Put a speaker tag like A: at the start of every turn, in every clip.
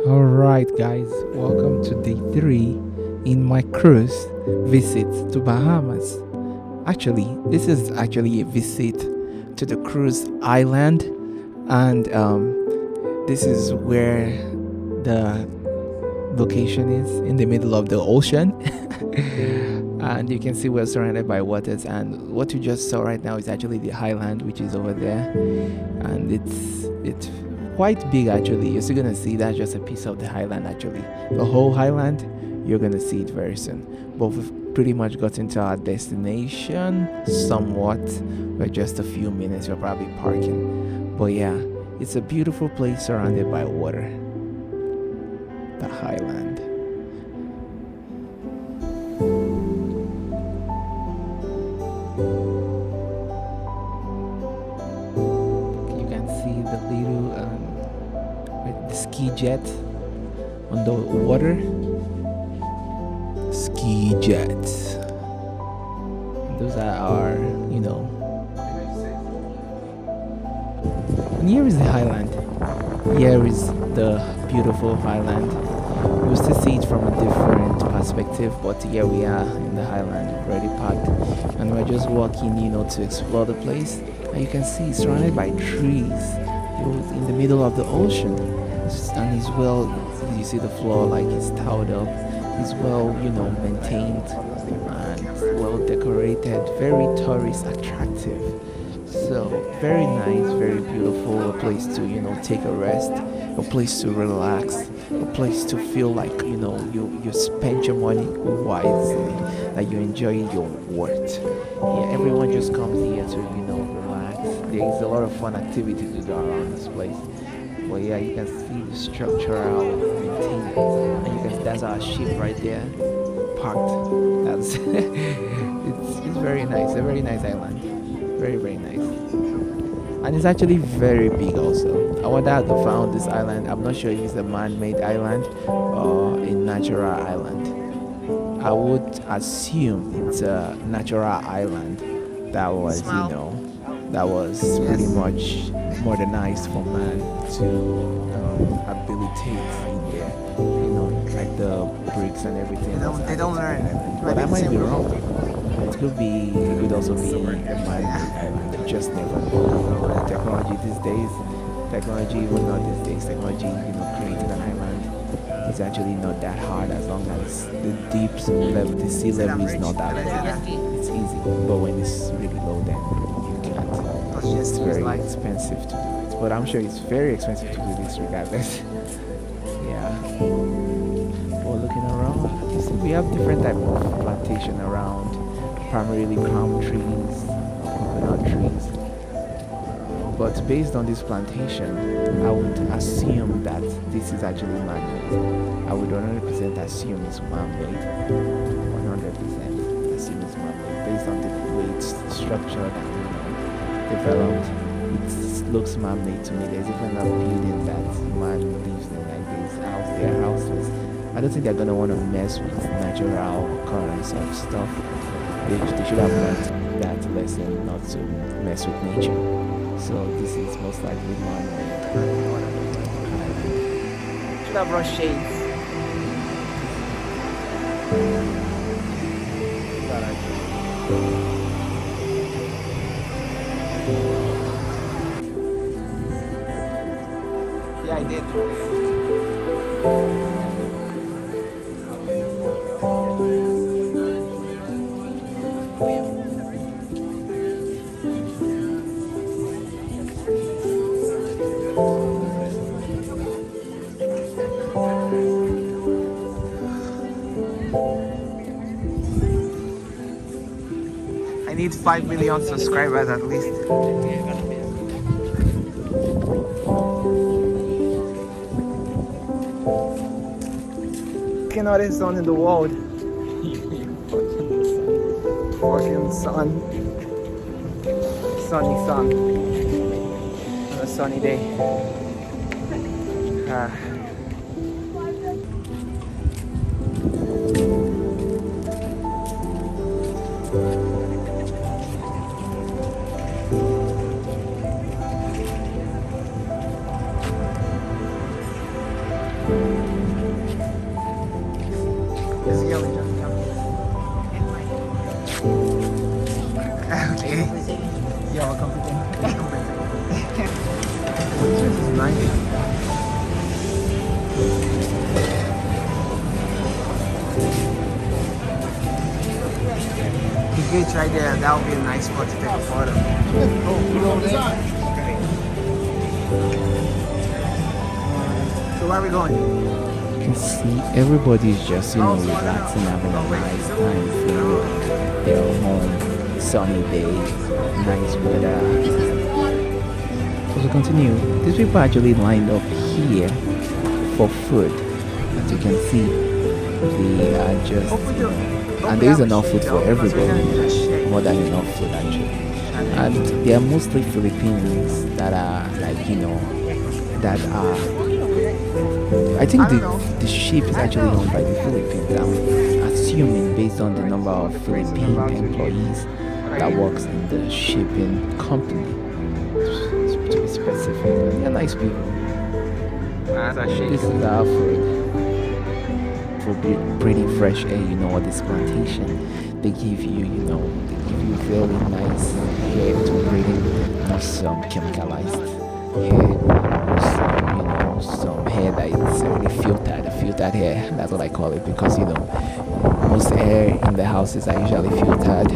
A: Alright, guys, welcome to day 3 in my cruise visit to Bahamas. Actually, this is actually a visit to the cruise island, and this is where the location is in the middle of the ocean. And you can see we're surrounded by waters, and what you just saw right now is actually the highland, which is over there, and it's quite big. Actually, you're still gonna see that's just a piece of the highland. Actually, the whole highland, you're gonna see it very soon. But we've pretty much got into our destination somewhat. We're just a few minutes, we're probably parking, but yeah, it's a beautiful place surrounded by water, the highland. You can see the little the ski jet on the water. Ski jets. Those are our, And here is the highland. Here is the beautiful highland. You'll still see it from a different perspective, but here we are in the highland, already parked, and we're just walking, to explore the place. And you can see it's surrounded by trees. It's in the middle of the ocean, and it's well. You see the floor like it's tiled up. It's well, maintained and well decorated. Very tourist attractive. So very nice, very beautiful. A place to take a rest, a place to relax, a place to feel like you spend your money wisely, that you enjoy your worth. Yeah, everyone just comes here to relax. There is a lot of fun activities to do around this place. But yeah, you can see the structural maintenance, and you can that's our ship right there, parked. That's it's very nice. A very nice island, very very nice, and it's actually very big also. I wonder how they found this island. I'm not sure if it's a man-made island or a natural island. I would assume it's a natural island that was pretty much modernized for man to habilitate in there. Like the bricks and everything.
B: They don't learn.
A: But I might be wrong. It could also be a man-made island. You just never know. Technology, even not these days, technology, creating an island is actually not that hard as long as the sea level is not that low. It's easy. But when it's really low, then you can't. It's very expensive to do it. But I'm sure it's very expensive to do this regardless. Yeah. Well, looking around, you see we have different type of plantation around, primarily palm trees, coconut trees. But based on this plantation, I would assume that this is actually man-made. I would 100% assume it's man-made. 100% assume it's man-made based on the way it's structured and developed. It looks man-made to me. There's even a building that man lives in, like their houses. I don't think they're gonna want to mess with natural occurrence of stuff. They should have learned that lesson not to mess with nature. So this is most likely man-made.
B: Should have brought shades. Yeah, I did. I need 5 million subscribers at least. Cannot sun in the world. Fucking sun. Sunny sun. On a sunny day. This yellow okay. Yellow computer. This is nice. The gate's right there. That would be a nice spot to take a photo. So where are we going?
A: You can see everybody's just, relaxing, having a nice time, feeling their home, sunny day, nice weather. So to continue, these people actually lined up here for food. As you can see, they are just, and there is enough food for everybody, more than enough food actually. And they are mostly Filipinos that are that are, I think the ship is actually owned by the Philippines. I'm assuming based on the number of Philippine employees that works in the shipping company. To be specific, they're nice people. This is our food for breathing fresh air. All this plantation they give you, they give you very nice air to breathe in, not some chemicalized air, some hair that is already filtered hair. That's what I call it, because most air in the houses are usually filtered,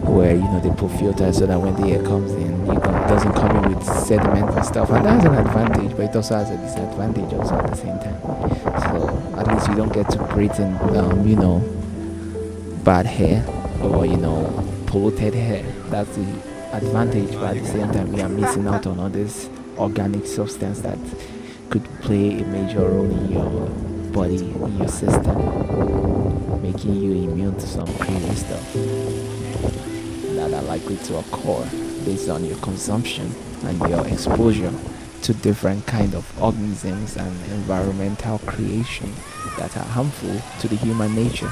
A: where they put filters so that when the air comes in, it doesn't come in with sediment and stuff, and that's an advantage, but it also has a disadvantage also at the same time. So at least you don't get to breathe in bad hair or polluted hair. That's the advantage, but at the same time we are missing out on all this organic substance that could play a major role in your body, in your system, making you immune to some crazy stuff that are likely to occur based on your consumption and your exposure to different kind of organisms and environmental creation that are harmful to the human nature.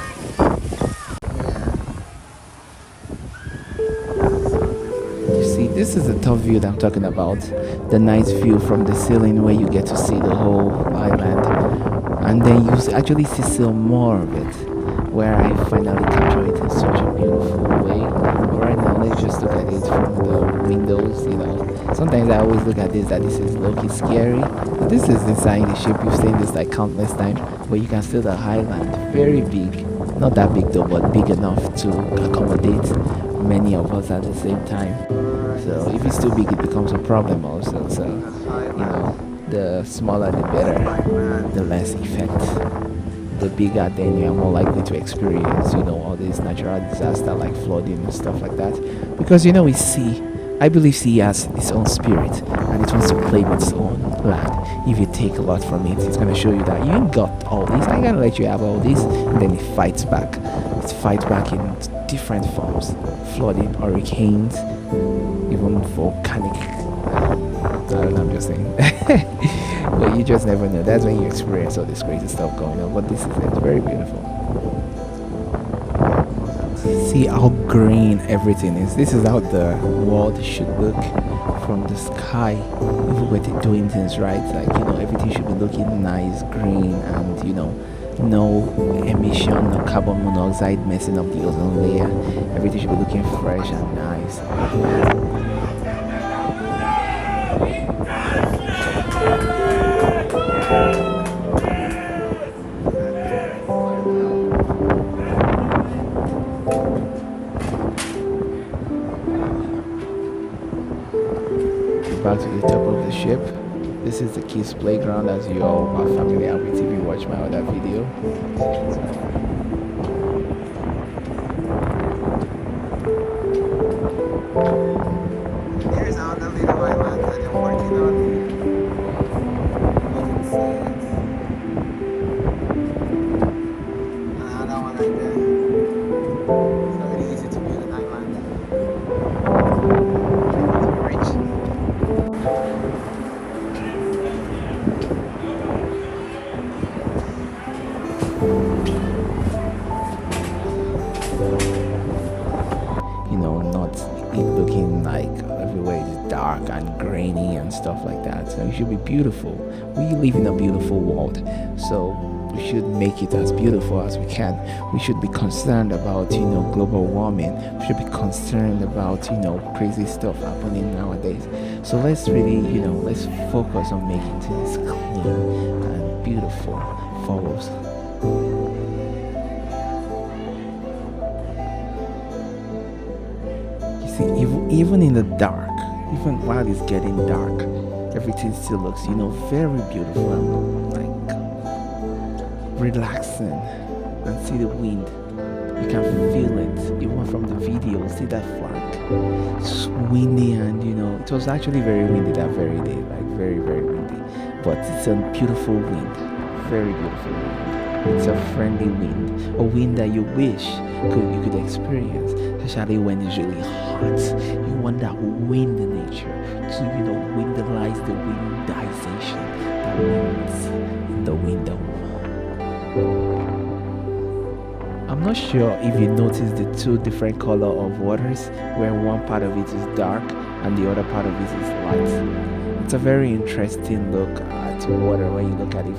A: You see, this is the top view that I'm talking about, the nice view from the ceiling where you get to see the whole island, and then you actually see still more of it, where I finally capture it in such a beautiful way. But right now, let's just look at it from the windows. Sometimes I always look at this, that this is low-key scary. But this is inside the ship. You've seen this like countless times, where you can see the island, very big, not that big though, but big enough to accommodate many of us at the same time. So if it's too big, it becomes a problem also. So the smaller the better, the less effect. The bigger, then you are more likely to experience all these natural disasters like flooding and stuff like that, because I believe sea has its own spirit and it wants to claim its own land. If you take a lot from it, it's going to show you that you ain't got all this, I'm going to let you have all this, and then it fights back. It fights back in different forms: flooding, hurricanes, even volcanic, I don't know, I'm just saying. But you just never know. That's when you experience all this crazy stuff going on. But this is it's very beautiful. See how green everything is. This is how the world should look from the sky. If we were doing things right, everything should be looking nice, green, and no emission, no carbon monoxide messing up the ozone layer. Everything should be looking fresh and nice. Back to the top of the ship. This is the kids playground, as you all are familiar with if you watch my other video.
B: Here's another little island that I'm working on. You can see it. Another one right there. It's very easy to build an island. Rich. Not it looking like everywhere is dark and grainy and stuff like that. So it should be beautiful
A: We live in a beautiful world, so we should make it as beautiful as we can. We should be concerned about, global warming. We should be concerned about, crazy stuff happening nowadays. So let's really, let's focus on making things clean and beautiful for us. You see, even in the dark, even while it's getting dark, everything still looks, very beautiful and like relaxing. And see the wind. You can feel it. Even from the video, see that flag. It's windy, and it was actually very windy that very day, like very, very windy. But it's a beautiful wind. Very beautiful wind. It's a friendly wind, a wind that you wish you could experience, especially when it's really hot. You want that wind in nature to, windize the windization that winds in the window. I'm not sure if you noticed the two different color of waters, where one part of it is dark and the other part of it is light. It's a very interesting look at water when you look at it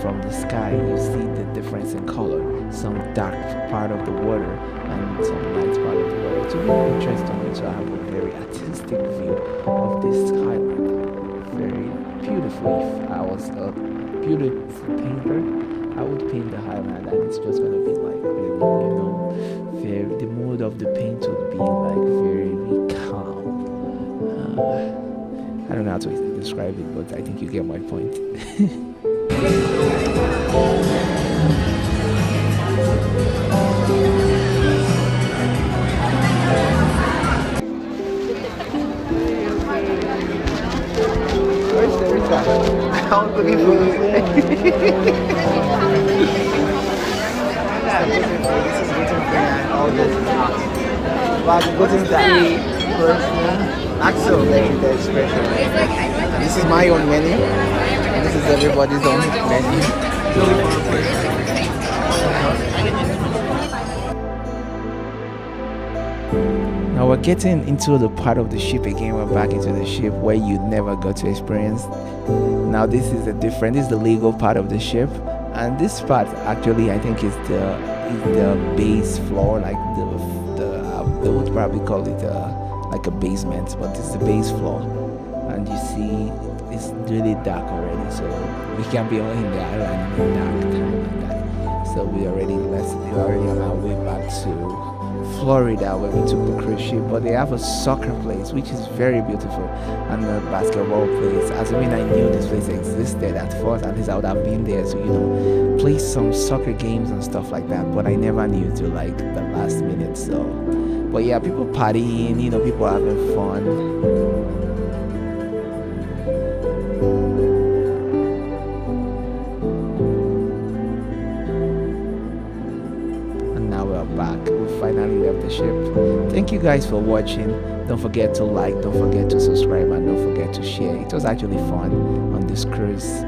A: from the sky. You see the difference in color, some dark part of the water and some light part of the water. It's really interesting to have a very artistic view of this island. Very beautiful. If I was a beautiful painter, I would paint the highland, and it's just gonna be like really, very. The mood of the paint would be like very calm. I don't know how to describe it, but I think you get my point.
B: Where's the Rita? I'm looking for you. This is gluten free and all this. But gluten free person. Axel, the expression. This is my own menu. This is everybody's own menu.
A: Now we're getting into the part of the ship again. We're back into the ship where you never got to experience. Now this is the legal part of the ship, and this part actually I think is the base floor, like they would probably call it like a basement, but it's the base floor. And you see it's really dark already, so we can't be on the island in the dark time like that. So we're already on our way back to Florida, where we took the cruise ship. But they have a soccer place which is very beautiful, and a basketball place. Assuming I knew this place existed at first, at least I would have been there to play some soccer games and stuff like that. But I never knew till like the last minute. So, but yeah, people partying, people having fun. Back. We finally left the ship. Thank you guys for watching. Don't forget to like, don't forget to subscribe, and don't forget to share. It was actually fun on this cruise.